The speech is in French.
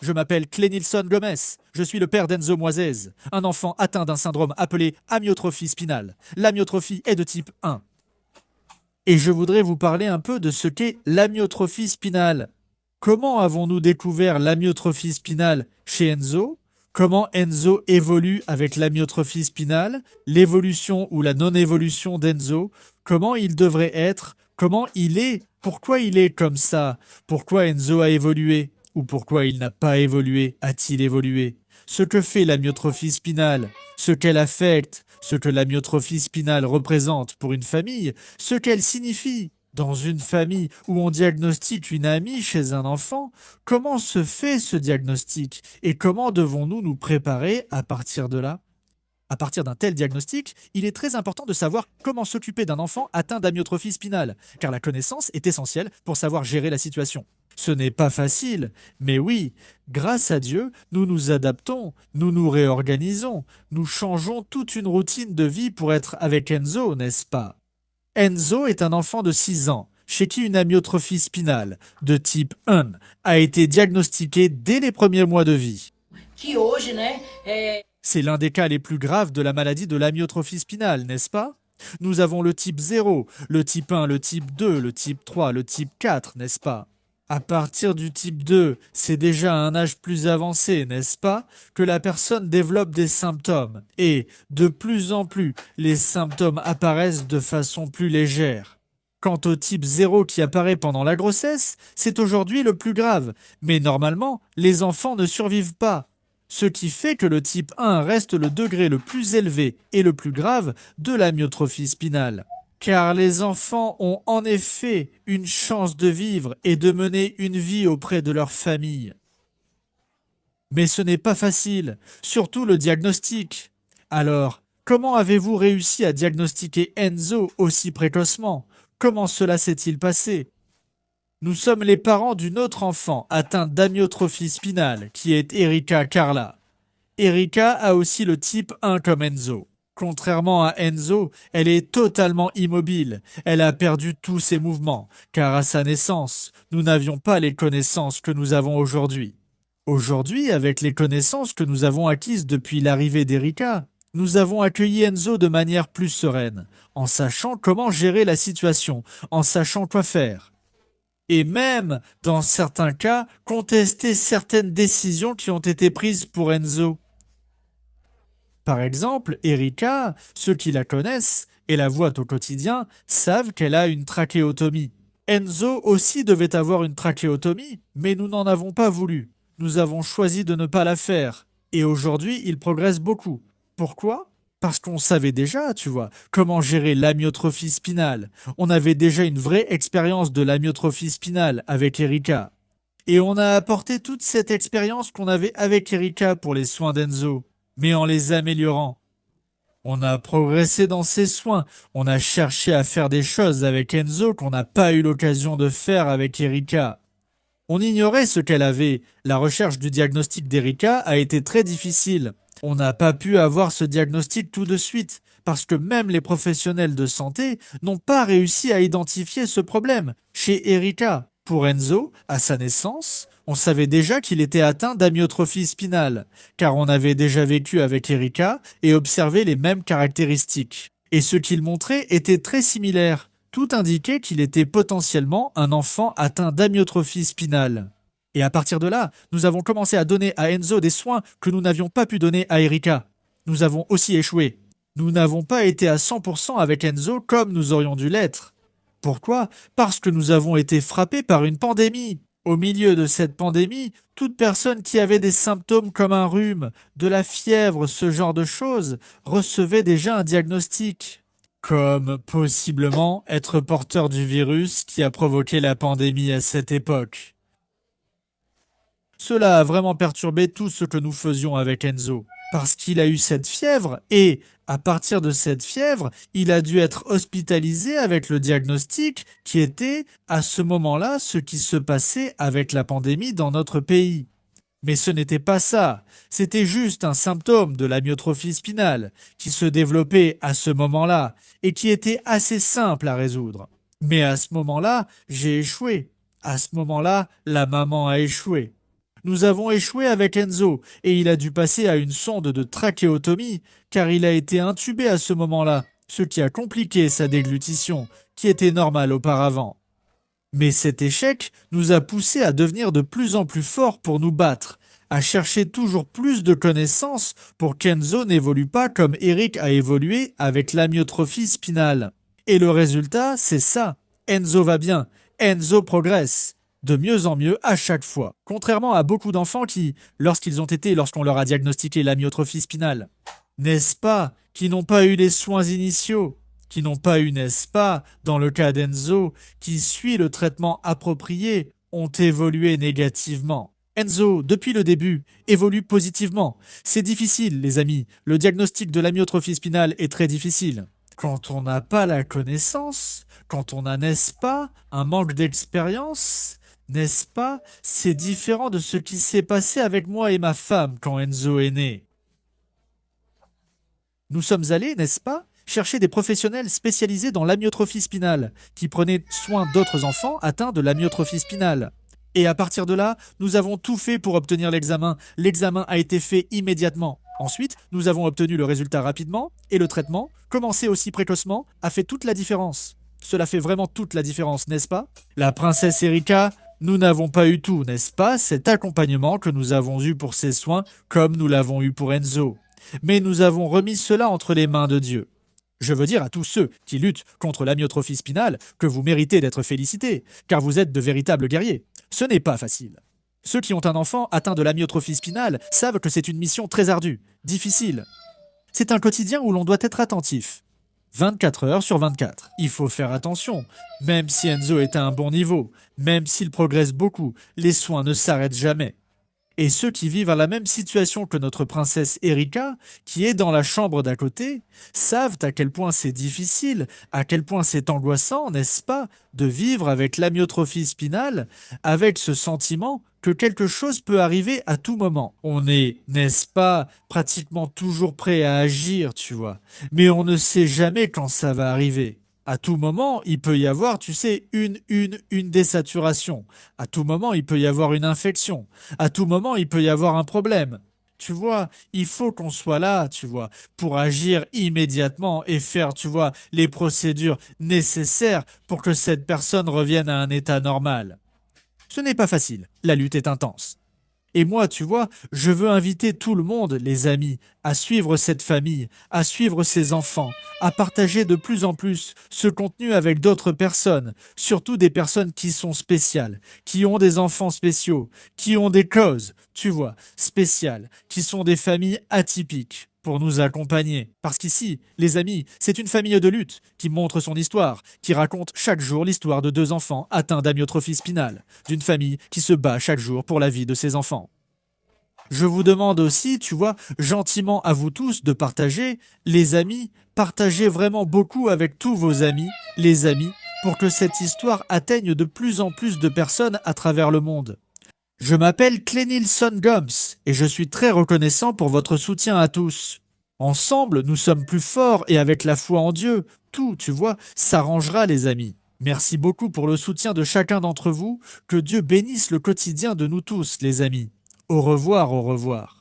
Je m'appelle Clénilson Gomez. Je suis le père d'Enzo Moisez, un enfant atteint d'un syndrome appelé amyotrophie spinale. L'amyotrophie est de type 1. Et je voudrais vous parler un peu de ce qu'est l'amyotrophie spinale. Comment avons-nous découvert l'amyotrophie spinale chez Enzo? Comment Enzo évolue avec l'amyotrophie spinale? L'évolution ou la non-évolution d'Enzo? Comment il devrait être? Comment il est? Pourquoi il est comme ça? Pourquoi Enzo a évolué? Ou pourquoi il n'a pas évolué? A-t-il évolué? Ce que fait l'amyotrophie spinale, ce qu'elle affecte, ce que l'amyotrophie spinale représente pour une famille, ce qu'elle signifie dans une famille où on diagnostique une amie chez un enfant, comment se fait ce diagnostic et comment devons-nous nous préparer à partir de là? À partir d'un tel diagnostic, il est très important de savoir comment s'occuper d'un enfant atteint d'amyotrophie spinale, car la connaissance est essentielle pour savoir gérer la situation. Ce n'est pas facile, mais oui, grâce à Dieu, nous nous adaptons, nous nous réorganisons, nous changeons toute une routine de vie pour être avec Enzo, n'est-ce pas? Enzo est un enfant de 6 ans, chez qui une amyotrophie spinale de type 1 a été diagnostiquée dès les premiers mois de vie. Que hoje, né, C'est l'un des cas les plus graves de la maladie de l'amyotrophie spinale, n'est-ce pas? Nous avons le type 0, le type 1, le type 2, le type 3, le type 4, n'est-ce pas? À partir du type 2, c'est déjà à un âge plus avancé, n'est-ce pas, que la personne développe des symptômes. Et, de plus en plus, les symptômes apparaissent de façon plus légère. Quant au type 0 qui apparaît pendant la grossesse, c'est aujourd'hui le plus grave. Mais normalement, les enfants ne survivent pas. Ce qui fait que le type 1 reste le degré le plus élevé et le plus grave de l'amyotrophie spinale. Car les enfants ont en effet une chance de vivre et de mener une vie auprès de leur famille. Mais ce n'est pas facile, surtout le diagnostic. Alors, comment avez-vous réussi à diagnostiquer Enzo aussi précocement? Comment cela s'est-il passé? Nous sommes les parents d'une autre enfant atteinte d'amyotrophie spinale, qui est Erika Carla. Erika a aussi le type 1 comme Enzo. Contrairement à Enzo, elle est totalement immobile. Elle a perdu tous ses mouvements, car à sa naissance, nous n'avions pas les connaissances que nous avons aujourd'hui. Aujourd'hui, avec les connaissances que nous avons acquises depuis l'arrivée d'Erika, nous avons accueilli Enzo de manière plus sereine, en sachant comment gérer la situation, en sachant quoi faire. Et même, dans certains cas, contester certaines décisions qui ont été prises pour Enzo. Par exemple, Erika, ceux qui la connaissent et la voient au quotidien savent qu'elle a une trachéotomie. Enzo aussi devait avoir une trachéotomie, mais nous n'en avons pas voulu. Nous avons choisi de ne pas la faire. Et aujourd'hui, il progresse beaucoup. Pourquoi? Parce qu'on savait déjà, tu vois, comment gérer l'amyotrophie spinale. On avait déjà une vraie expérience de l'amyotrophie spinale avec Erika. Et on a apporté toute cette expérience qu'on avait avec Erika pour les soins d'Enzo, mais en les améliorant. On a progressé dans ses soins, on a cherché à faire des choses avec Enzo qu'on n'a pas eu l'occasion de faire avec Erika. On ignorait ce qu'elle avait. La recherche du diagnostic d'Erika a été très difficile. On n'a pas pu avoir ce diagnostic tout de suite, parce que même les professionnels de santé n'ont pas réussi à identifier ce problème chez Erika. Pour Enzo, à sa naissance, on savait déjà qu'il était atteint d'amyotrophie spinale, car on avait déjà vécu avec Erika et observé les mêmes caractéristiques. Et ce qu'il montrait était très similaire. Tout indiquait qu'il était potentiellement un enfant atteint d'amyotrophie spinale. Et à partir de là, nous avons commencé à donner à Enzo des soins que nous n'avions pas pu donner à Erika. Nous avons aussi échoué. Nous n'avons pas été à 100% avec Enzo comme nous aurions dû l'être. Pourquoi? Parce que nous avons été frappés par une pandémie. Au milieu de cette pandémie, toute personne qui avait des symptômes comme un rhume, de la fièvre, ce genre de choses, recevait déjà un diagnostic. Comme possiblement être porteur du virus qui a provoqué la pandémie à cette époque. Cela a vraiment perturbé tout ce que nous faisions avec Enzo, parce qu'il a eu cette fièvre et, à partir de cette fièvre, il a dû être hospitalisé avec le diagnostic qui était, à ce moment-là, ce qui se passait avec la pandémie dans notre pays. Mais ce n'était pas ça, c'était juste un symptôme de l'amyotrophie spinale qui se développait à ce moment-là et qui était assez simple à résoudre. Mais à ce moment-là, j'ai échoué. À ce moment-là, la maman a échoué. Nous avons échoué avec Enzo et il a dû passer à une sonde de trachéotomie car il a été intubé à ce moment-là, ce qui a compliqué sa déglutition, qui était normale auparavant. Mais cet échec nous a poussés à devenir de plus en plus forts pour nous battre, à chercher toujours plus de connaissances pour qu'Enzo n'évolue pas comme Eric a évolué avec l'amyotrophie spinale. Et le résultat, c'est ça. Enzo va bien, Enzo progresse, de mieux en mieux à chaque fois. Contrairement à beaucoup d'enfants qui, lorsqu'on leur a diagnostiqué l'amyotrophie spinale, n'est-ce pas, qui n'ont pas eu les soins initiaux, qui n'ont pas eu, n'est-ce pas, dans le cas d'Enzo, qui suit le traitement approprié, ont évolué négativement. Enzo, depuis le début, évolue positivement. C'est difficile, les amis. Le diagnostic de l'amyotrophie spinale est très difficile. Quand on n'a pas la connaissance, quand on a, n'est-ce pas, un manque d'expérience, n'est-ce pas, c'est différent de ce qui s'est passé avec moi et ma femme quand Enzo est né. Nous sommes allés, n'est-ce pas, chercher des professionnels spécialisés dans l'amyotrophie spinale, qui prenaient soin d'autres enfants atteints de l'amyotrophie spinale. Et à partir de là, nous avons tout fait pour obtenir l'examen. L'examen a été fait immédiatement. Ensuite, nous avons obtenu le résultat rapidement, et le traitement, commencé aussi précocement, a fait toute la différence. Cela fait vraiment toute la différence, n'est-ce pas? La princesse Erika, nous n'avons pas eu tout, n'est-ce pas, cet accompagnement que nous avons eu pour ses soins, comme nous l'avons eu pour Enzo. Mais nous avons remis cela entre les mains de Dieu. Je veux dire à tous ceux qui luttent contre l'amyotrophie spinale que vous méritez d'être félicités, car vous êtes de véritables guerriers. Ce n'est pas facile. Ceux qui ont un enfant atteint de l'amyotrophie spinale savent que c'est une mission très ardue, difficile. C'est un quotidien où l'on doit être attentif. 24 heures sur 24. Il faut faire attention. Même si Enzo est à un bon niveau, même s'il progresse beaucoup, les soins ne s'arrêtent jamais. Et ceux qui vivent à la même situation que notre princesse Erika, qui est dans la chambre d'à côté, savent à quel point c'est difficile, à quel point c'est angoissant, n'est-ce pas, de vivre avec l'amyotrophie spinale, avec ce sentiment que quelque chose peut arriver à tout moment. On est, n'est-ce pas, pratiquement toujours prêt à agir, tu vois, mais on ne sait jamais quand ça va arriver. À tout moment, il peut y avoir, tu sais, une désaturation. À tout moment, il peut y avoir une infection. À tout moment, il peut y avoir un problème. Tu vois, il faut qu'on soit là, tu vois, pour agir immédiatement et faire, tu vois, les procédures nécessaires pour que cette personne revienne à un état normal. Ce n'est pas facile. La lutte est intense. Et moi, tu vois, je veux inviter tout le monde, les amis, à suivre cette famille, à suivre ces enfants, à partager de plus en plus ce contenu avec d'autres personnes, surtout des personnes qui sont spéciales, qui ont des enfants spéciaux, qui ont des causes, tu vois, spéciales, qui sont des familles atypiques pour nous accompagner. Parce qu'ici, les amis, c'est une famille de lutte qui montre son histoire, qui raconte chaque jour l'histoire de deux enfants atteints d'amyotrophie spinale, d'une famille qui se bat chaque jour pour la vie de ses enfants. Je vous demande aussi, tu vois, gentiment à vous tous de partager, les amis, partagez vraiment beaucoup avec tous vos amis, les amis, pour que cette histoire atteigne de plus en plus de personnes à travers le monde. Je m'appelle Clenilson Gomes et je suis très reconnaissant pour votre soutien à tous. Ensemble, nous sommes plus forts et avec la foi en Dieu, tout, tu vois, s'arrangera les amis. Merci beaucoup pour le soutien de chacun d'entre vous. Que Dieu bénisse le quotidien de nous tous les amis. Au revoir, au revoir.